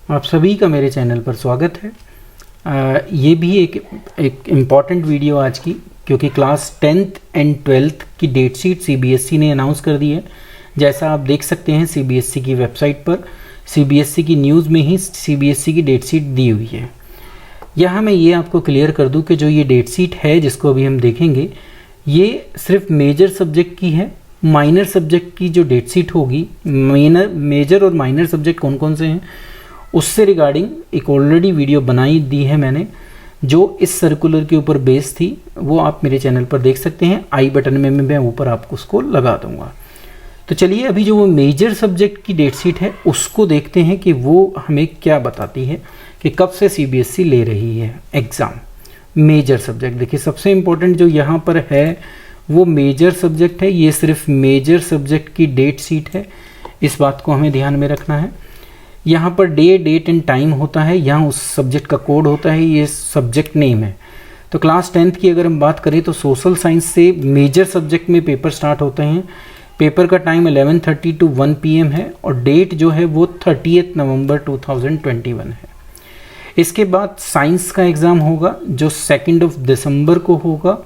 आप सभी का मेरे चैनल पर स्वागत है। ये भी एक इम्पॉर्टेंट वीडियो आज की, क्योंकि क्लास 10th एंड 12th की डेट शीट सीबीएसई ने अनाउंस कर दी है। जैसा आप देख सकते हैं सीबीएसई की वेबसाइट पर, सीबीएसई की न्यूज़ में ही सीबीएसई की डेट शीट दी हुई है। यहाँ मैं ये आपको क्लियर कर दूँ कि जो ये डेट शीट है जिसको अभी हम देखेंगे, ये सिर्फ मेजर सब्जेक्ट की है। माइनर सब्जेक्ट की जो डेट शीट होगी, मेजर और माइनर सब्जेक्ट कौन कौन से हैं उससे रिगार्डिंग एक ऑलरेडी वीडियो बनाई दी है मैंने, जो इस सर्कुलर के ऊपर बेस थी। वो आप मेरे चैनल पर देख सकते हैं, आई बटन में मैं ऊपर आपको उसको लगा दूंगा। तो चलिए अभी जो वो मेजर सब्जेक्ट की डेट शीट है उसको देखते हैं कि वो हमें क्या बताती है कि कब से सीबीएसई ले रही है एग्ज़ाम मेजर सब्जेक्ट। देखिए सबसे इम्पोर्टेंट जो यहाँ पर है वो मेजर सब्जेक्ट है। ये सिर्फ मेजर सब्जेक्ट की डेट शीट है, इस बात को हमें ध्यान में रखना है। यहाँ पर डेट एंड टाइम होता है, यहाँ उस सब्जेक्ट का कोड होता है, ये सब्जेक्ट नेम है। तो क्लास 10th की अगर हम बात करें तो सोशल साइंस से मेजर सब्जेक्ट में पेपर स्टार्ट होते हैं। पेपर का टाइम 11:30 to 1 PM है और डेट जो है वो 30 नवंबर 2021 है। इसके बाद साइंस का एग्ज़ाम होगा जो 2 दिसंबर को होगा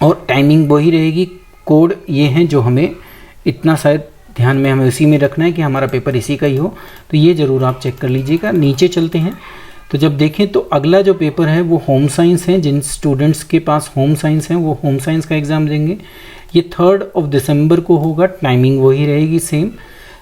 और टाइमिंग वही रहेगी। कोड ये हैं जो हमें इतना शायद ध्यान में हमें उसी में रखना है कि हमारा पेपर इसी का ही हो, तो ये ज़रूर आप चेक कर लीजिएगा। नीचे चलते हैं तो जब देखें तो अगला जो पेपर है वो होम साइंस है। जिन स्टूडेंट्स के पास होम साइंस है वो होम साइंस का एग्ज़ाम देंगे। ये 3 दिसंबर को होगा, टाइमिंग वही रहेगी सेम।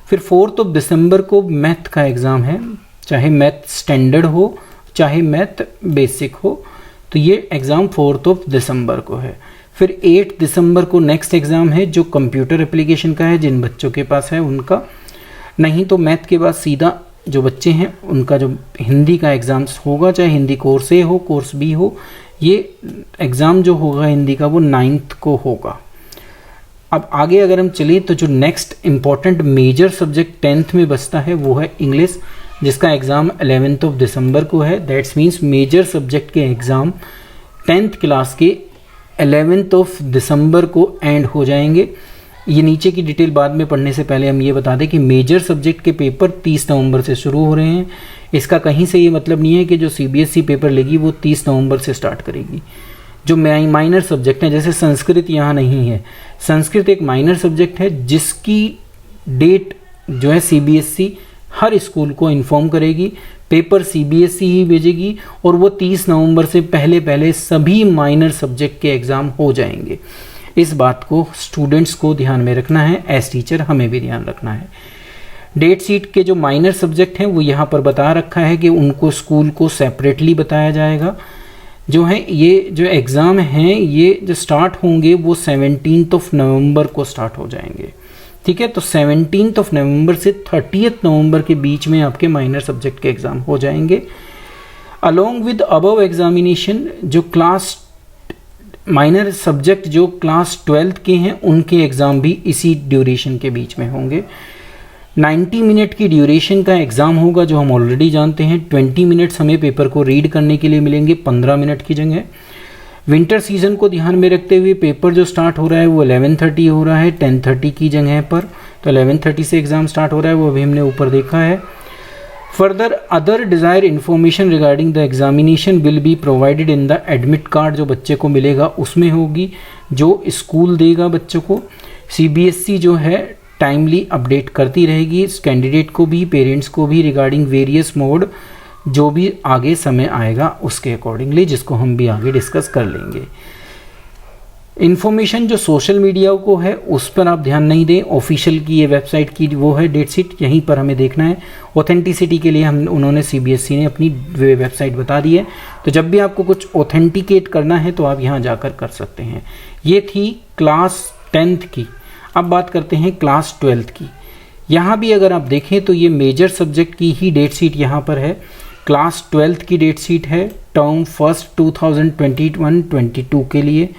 फिर 4 दिसंबर को मैथ का एग्ज़ाम है, चाहे मैथ स्टैंडर्ड हो चाहे मैथ बेसिक हो, तो ये एग्ज़ाम 4 दिसंबर को है। फिर 8 दिसंबर को नेक्स्ट एग्ज़ाम है जो कंप्यूटर एप्लीकेशन का है, जिन बच्चों के पास है उनका। नहीं तो मैथ के बाद सीधा जो बच्चे हैं उनका जो हिंदी का एग्ज़ाम्स होगा, चाहे हिंदी कोर्स ए हो कोर्स बी हो, ये एग्ज़ाम जो होगा हिंदी का वो 9th को होगा। अब आगे अगर हम चलें तो जो next important major subject 10th में बचता है वो है इंग्लिश, जिसका एग्ज़ाम 11 दिसंबर को है। दैट्स मीन्स मेजर सब्जेक्ट के एग्ज़ाम 10th क्लास के 11 दिसंबर को एंड हो जाएंगे। ये नीचे की डिटेल बाद में पढ़ने से पहले हम ये बता दें कि मेजर सब्जेक्ट के पेपर 30 नवंबर से शुरू हो रहे हैं। इसका कहीं से ये मतलब नहीं है कि जो सीबीएसई पेपर लेगी वो 30 नवंबर से स्टार्ट करेगी। जो माइनर सब्जेक्ट हैं, जैसे संस्कृत यहाँ नहीं है, संस्कृत एक माइनर सब्जेक्ट है जिसकी डेट जो है सीबीएसई हर स्कूल को इन्फॉर्म करेगी। पेपर सीबीएसई ही भेजेगी और वो 30 नवंबर से पहले सभी माइनर सब्जेक्ट के एग्ज़ाम हो जाएंगे। इस बात को स्टूडेंट्स को ध्यान में रखना है, एज टीचर हमें भी ध्यान रखना है। डेट शीट के जो माइनर सब्जेक्ट हैं वो यहाँ पर बता रखा है कि उनको स्कूल को सेपरेटली बताया जाएगा। जो है ये जो एग्ज़ाम हैं ये जो स्टार्ट होंगे वो 17 नवंबर को स्टार्ट हो जाएंगे। ठीक है, तो 17 नवंबर से 30 नवंबर के बीच में आपके माइनर सब्जेक्ट के एग्ज़ाम हो जाएंगे। अलोंग विद अबव एग्जामिनेशन जो क्लास माइनर सब्जेक्ट जो क्लास 12th के हैं उनके एग्ज़ाम भी इसी ड्यूरेशन के बीच में होंगे। 90 मिनट की ड्यूरेशन का एग्ज़ाम होगा, जो हम ऑलरेडी जानते हैं। 20 मिनट्स हमें पेपर को रीड करने के लिए मिलेंगे 15 मिनट की जगह। विंटर सीजन को ध्यान में रखते हुए पेपर जो स्टार्ट हो रहा है वो 11:30 हो रहा है 10:30 की जगह पर। तो 11:30 से एग्ज़ाम स्टार्ट हो रहा है, वो अभी हमने ऊपर देखा है। Further other desire information regarding the examination will be provided in the admit card, जो बच्चे को मिलेगा उसमें होगी, जो स्कूल देगा बच्चों को। सीबीएसई जो है टाइमली अपडेट करती रहेगी इस कैंडिडेट को भी, पेरेंट्स को भी, रिगार्डिंग वेरियस मोड जो भी आगे समय आएगा उसके अकॉर्डिंगली, जिसको हम भी आगे डिस्कस कर लेंगे। इन्फॉर्मेशन जो सोशल मीडिया को है उस पर आप ध्यान नहीं दें। ऑफिशियल की ये वेबसाइट की वो है डेट शीट, यहीं पर हमें देखना है। ऑथेंटिसिटी के लिए उन्होंने सीबीएसई ने अपनी वेबसाइट बता दी है, तो जब भी आपको कुछ ऑथेंटिकेट करना है तो आप यहाँ जाकर कर सकते हैं। ये थी क्लास 10th की। अब बात करते हैं क्लास 12th की। यहाँ भी अगर आप देखें तो ये मेजर सब्जेक्ट की ही डेट शीट यहाँ पर है। क्लास 12th की डेट शीट है टर्म 1 2021-22 के लिए।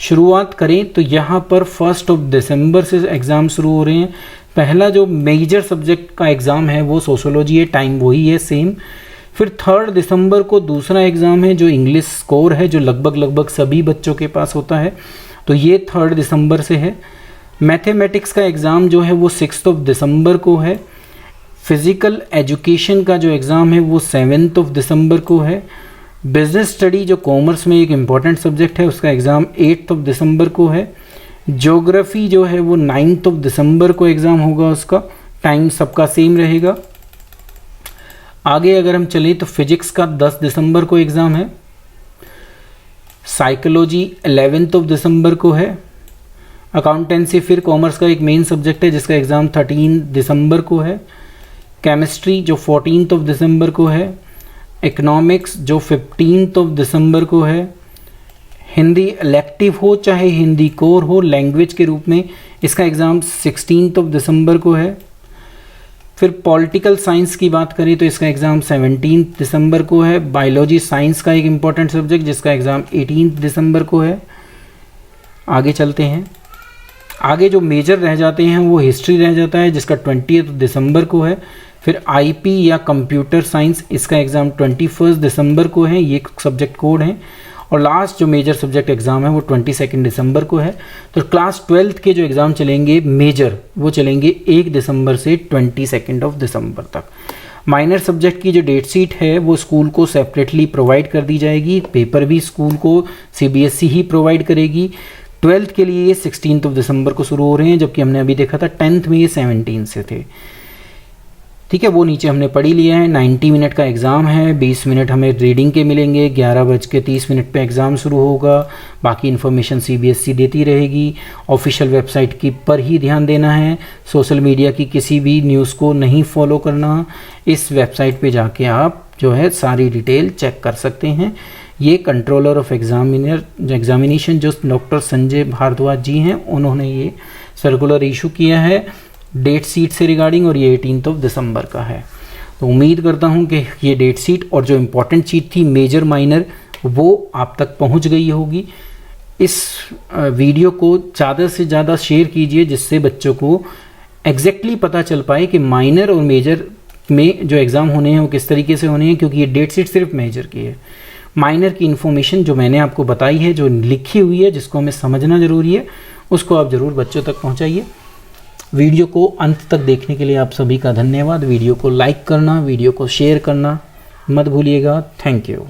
शुरुआत करें तो यहाँ पर 1 दिसंबर से एग्ज़ाम शुरू हो रहे हैं। पहला जो मेजर सब्जेक्ट का एग्ज़ाम है वो सोशोलॉजी है, टाइम वही है सेम। फिर 3 दिसंबर को दूसरा एग्ज़ाम है जो इंग्लिश स्कोर है, जो लगभग सभी बच्चों के पास होता है, तो ये 3 दिसंबर से है। मैथमेटिक्स का एग्ज़ाम जो है वो 6 दिसंबर को है। फिज़िकल एजुकेशन का जो एग्ज़ाम है वो 7 दिसंबर को है। बिजनेस स्टडी जो कॉमर्स में एक इम्पॉर्टेंट सब्जेक्ट है उसका एग्ज़ाम 8 दिसंबर को है। ज्योग्राफी जो है वो 9 दिसंबर को एग्ज़ाम होगा, उसका टाइम सबका सेम रहेगा। आगे अगर हम चलें तो फिजिक्स का 10 दिसंबर को एग्ज़ाम है। साइकोलॉजी 11 दिसंबर को है। अकाउंटेंसी फिर कॉमर्स का एक मेन सब्जेक्ट है जिसका एग्ज़ाम 13 दिसंबर को है। केमिस्ट्री जो 14 दिसंबर को है। इकोनॉमिक्स जो 15 दिसंबर को है। हिंदी इलेक्टिव हो चाहे हिंदी कोर हो लैंग्वेज के रूप में, इसका एग्ज़ाम 16 दिसंबर को है। फिर पॉलिटिकल साइंस की बात करें तो इसका एग्ज़ाम 17 दिसंबर को है। बायोलॉजी साइंस का एक इम्पॉर्टेंट सब्जेक्ट जिसका एग्ज़ाम 18 दिसंबर को है। आगे चलते हैं। आगे जो मेजर रह जाते हैं वो हिस्ट्री रह जाता है जिसका 20 दिसंबर को है। फिर आईपी या कंप्यूटर साइंस, इसका एग्ज़ाम 21 दिसंबर को है, ये सब्जेक्ट कोड हैं। और लास्ट जो मेजर सब्जेक्ट एग्ज़ाम है वो 22 दिसंबर को है। तो क्लास 12th के जो एग्ज़ाम चलेंगे मेजर वो चलेंगे 1 दिसंबर से 22 दिसंबर तक। माइनर सब्जेक्ट की जो डेट शीट है वो स्कूल को सेपरेटली प्रोवाइड कर दी जाएगी। पेपर भी स्कूल को सीबीएसई ही प्रोवाइड करेगी। 12th के लिए ये 16 दिसंबर को शुरू हो रहे हैं, जबकि हमने अभी देखा था 10th में ये 17 से थे। ठीक है, वो नीचे हमने पढ़ ही लिया है। 90 मिनट का एग्ज़ाम है, 20 मिनट हमें रीडिंग के मिलेंगे, 11:30 पे एग्ज़ाम शुरू होगा। बाकी इन्फॉर्मेशन सीबीएसई देती रहेगी। ऑफिशियल वेबसाइट की पर ही ध्यान देना है, सोशल मीडिया की किसी भी न्यूज़ को नहीं फॉलो करना। इस वेबसाइट पे जाके आप जो है सारी डिटेल चेक कर सकते हैं। ये कंट्रोलर ऑफ एग्जामिनेशन जो डॉक्टर संजय भारद्वाज जी हैं, उन्होंने ये सर्कुलर इशू किया है डेट शीट से रिगार्डिंग, और ये 18 दिसंबर का है। तो उम्मीद करता हूँ कि ये डेट शीट और जो इम्पोर्टेंट चीज़ थी मेजर माइनर वो आप तक पहुँच गई होगी। इस वीडियो को ज़्यादा से ज़्यादा शेयर कीजिए जिससे बच्चों को एग्जैक्टली पता चल पाए कि माइनर और मेजर में जो एग्ज़ाम होने हैं वो किस तरीके से होने हैं, क्योंकि ये डेट शीट सिर्फ मेजर की है। माइनर की इन्फॉर्मेशन जो मैंने आपको बताई है, जो लिखी हुई है, जिसको हमें समझना ज़रूरी है, उसको आप ज़रूर बच्चों तक पहुँचाइए। वीडियो को अंत तक देखने के लिए आप सभी का धन्यवाद। वीडियो को लाइक करना, वीडियो को शेयर करना मत भूलिएगा। Thank you.